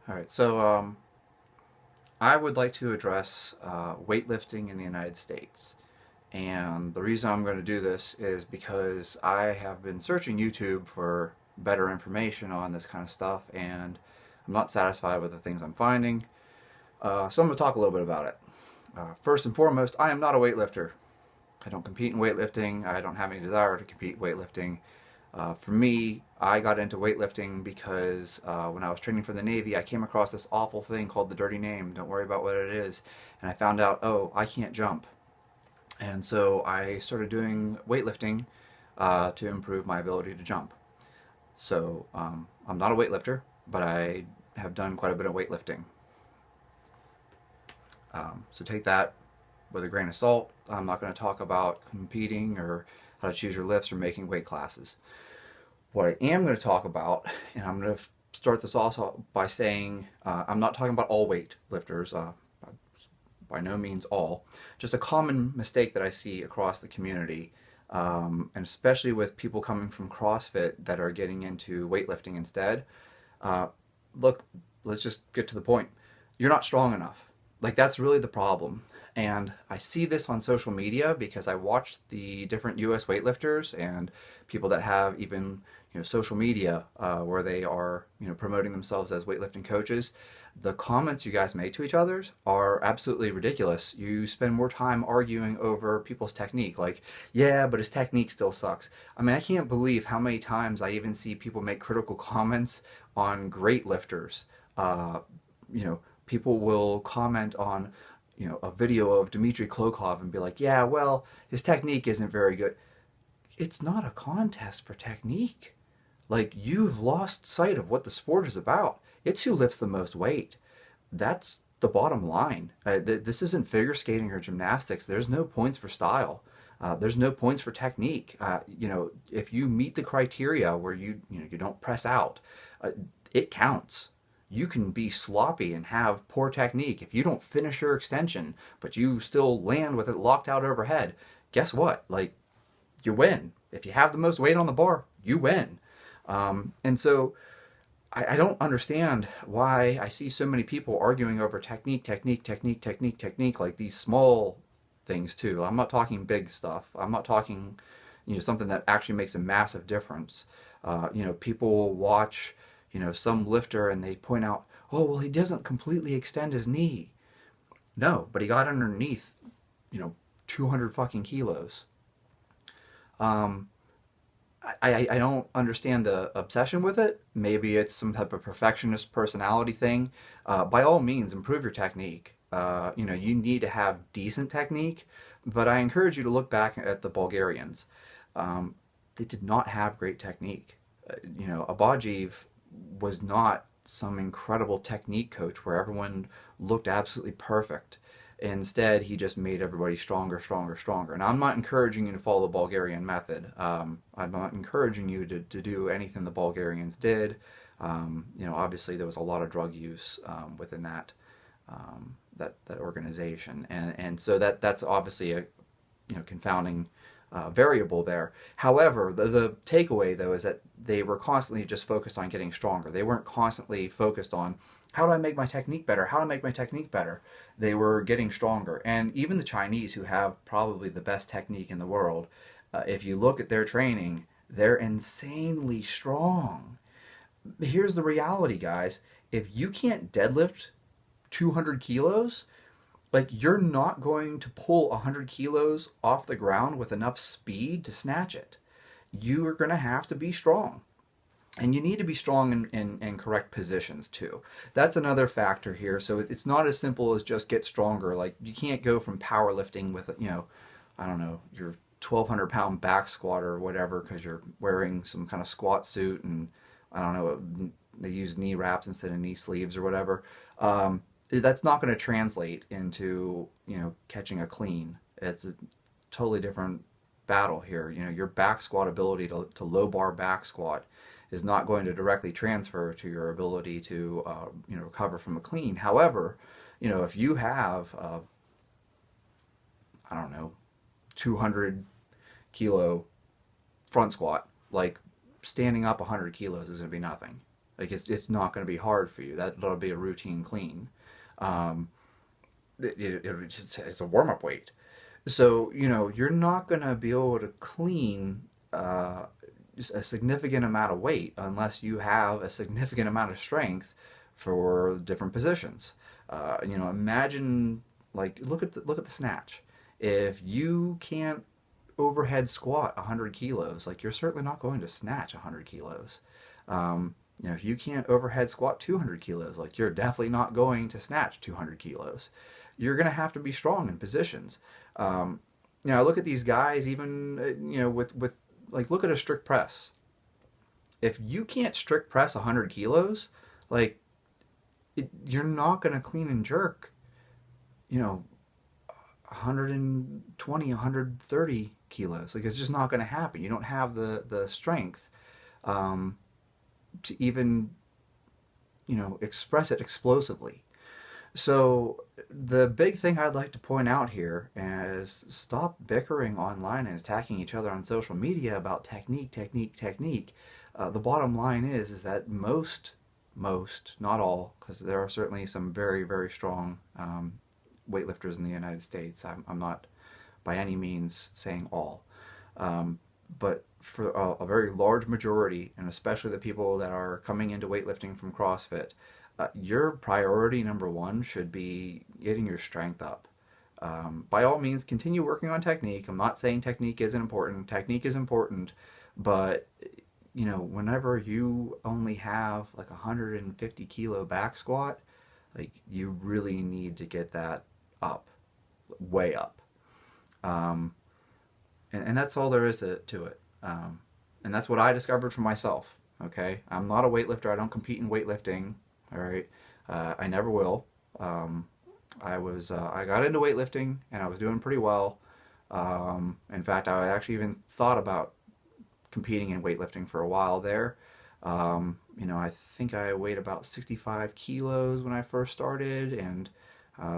All right, so I would like to address weightlifting in the United States. And the reason I'm going to do this is because I have been searching YouTube for better information on this kind of stuff, and I'm not satisfied with the things I'm finding. So I'm going to talk a little bit about it. First and foremost, I am not a weightlifter. I don't compete in weightlifting. I don't have any desire to compete in weightlifting. For me, I got into weightlifting because when I was training for the Navy, I came across this awful thing called the dirty name. Don't worry about what it is. And I found out, oh, I can't jump. And so I started doing weightlifting to improve my ability to jump. So I'm not a weightlifter, but I have done quite a bit of weightlifting. So take that with a grain of salt. I'm not going to talk about competing or how to choose your lifts or making weight classes. What I am going to talk about, and I'm going to start this also by saying I'm not talking about all weight lifters, by no means all, just a common mistake that I see across the community, and especially with people coming from CrossFit that are getting into weightlifting instead. Uh, Look, let's just get to the point. You're not strong enough. Like, that's really the problem. And I see this on social media because I watch the different US weightlifters and people that have even social media where they are promoting themselves as weightlifting coaches. The comments you guys make to each others are absolutely ridiculous. You spend more time arguing over people's technique, like, yeah, but his technique still sucks. I mean, I can't believe how many times I even see people make critical comments on great lifters. People will comment on a video of Dmitry Klokov and be like, yeah, well, his technique isn't very good. It's not a contest for technique. Like, you've lost sight of what the sport is about. It's who lifts the most weight. That's the bottom line. This isn't figure skating or gymnastics. There's no points for style. There's no points for technique. If you meet the criteria where you don't press out, it counts. You can be sloppy and have poor technique. If you don't finish your extension, but you still land with it locked out overhead, guess what? Like, you win. If you have the most weight on the bar, you win. And so I don't understand why I see so many people arguing over technique, like these small things too. I'm not talking big stuff. I'm not talking, something that actually makes a massive difference. People watch, some lifter and they point out, oh, well, he doesn't completely extend his knee. No, but he got underneath, 200 fucking kilos. Um, I don't understand the obsession with it. Maybe it's some type of perfectionist personality thing. By all means, improve your technique. You need to have decent technique, but I encourage you to look back at the Bulgarians. They did not have great technique. Abajev was not some incredible technique coach where everyone looked absolutely perfect. Instead, he just made everybody stronger, stronger, stronger. And I'm not encouraging you to follow the Bulgarian method. I'm not encouraging you to do anything the Bulgarians did. Obviously there was a lot of drug use within that organization, and so that's obviously a confounding variable there. However, the takeaway though is that they were constantly just focused on getting stronger. They weren't constantly focused on how do I make my technique better? How do I make my technique better? They were getting stronger. And even the Chinese, who have probably the best technique in the world, if you look at their training, they're insanely strong. Here's the reality, guys. If you can't deadlift 200 kilos, like, you're not going to pull 100 kilos off the ground with enough speed to snatch it. You are going to have to be strong. And you need to be strong in correct positions too. That's another factor here. So it's not as simple as just get stronger. Like, you can't go from powerlifting with, I don't know, your 1,200-pound back squat or whatever because you're wearing some kind of squat suit and, I don't know, they use knee wraps instead of knee sleeves or whatever. That's not going to translate into, catching a clean. It's a totally different battle here. Your back squat ability to low bar back squat is not going to directly transfer to your ability to recover from a clean. However, if you have I don't know, 200 kilo front squat, like, standing up 100 kilos is going to be nothing. Like it's not going to be hard for you. That'll be a routine clean. Um, it's a warm up weight. So, you're not going to be able to clean just a significant amount of weight unless you have a significant amount of strength for different positions. Imagine, like, look at the snatch. If you can't overhead squat 100 kilos, like, you're certainly not going to snatch 100 kilos. If you can't overhead squat 200 kilos, like, you're definitely not going to snatch 200 kilos. You're going to have to be strong in positions. I look at these guys, even, with like, look at a strict press. If you can't strict press 100 kilos, like, you're not going to clean and jerk, 120, 130 kilos. Like, it's just not going to happen. You don't have the strength to even, express it explosively. So the big thing I'd like to point out here is stop bickering online and attacking each other on social media about technique, technique, technique. The bottom line is that most, not all, because there are certainly some very, very strong weightlifters in the United States. I'm not by any means saying all. But for a very large majority, and especially the people that are coming into weightlifting from CrossFit, your priority number one should be getting your strength up. By all means, continue working on technique. I'm not saying technique isn't important. Technique is important, but whenever you only have like 150 kilo back squat, like, you really need to get that up, way up. And that's all there is to it. And that's what I discovered for myself. Okay, I'm not a weightlifter. I don't compete in weightlifting. All right, I never will. I got into weightlifting and I was doing pretty well. In fact, I actually even thought about competing in weightlifting for a while there. I think I weighed about 65 kilos when I first started, and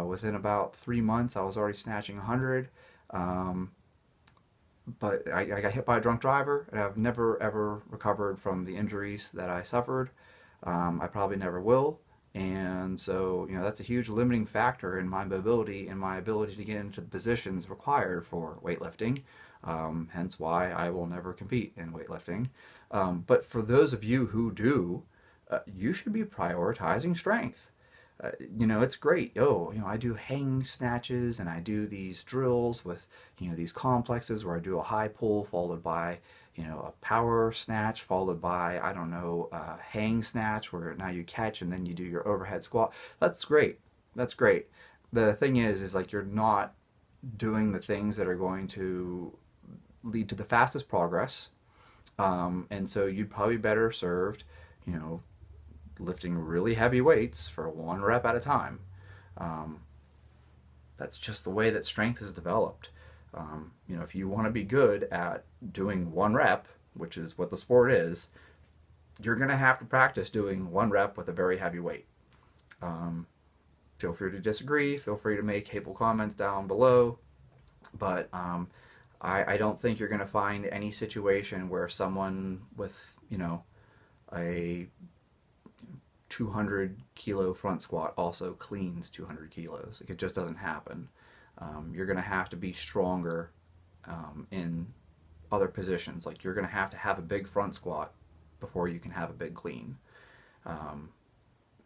within about 3 months, I was already snatching 100. But I got hit by a drunk driver, and I've never ever recovered from the injuries that I suffered. I probably never will. And so, that's a huge limiting factor in my mobility and my ability to get into the positions required for weightlifting. Hence why I will never compete in weightlifting. But for those of you who do, you should be prioritizing strength. It's great. I do hang snatches and I do these drills with, these complexes where I do a high pull followed by, a power snatch followed by, I don't know, a hang snatch where now you catch and then you do your overhead squat. That's great. That's great. The thing is like, you're not doing the things that are going to lead to the fastest progress. And so you'd probably better served, lifting really heavy weights for 1 rep at a time. That's just the way that strength is developed. If you want to be good at doing 1 rep, which is what the sport is, you're going to have to practice doing 1 rep with a very heavy weight. Feel free to disagree. Feel free to make hateful comments down below. But I don't think you're going to find any situation where someone with, a 200 kilo front squat also cleans 200 kilos. It just doesn't happen. You're going to have to be stronger in other positions. Like, you're going to have a big front squat before you can have a big clean.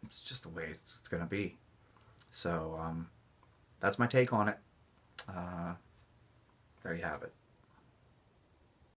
It's just the way it's going to be. So that's my take on it. There you have it.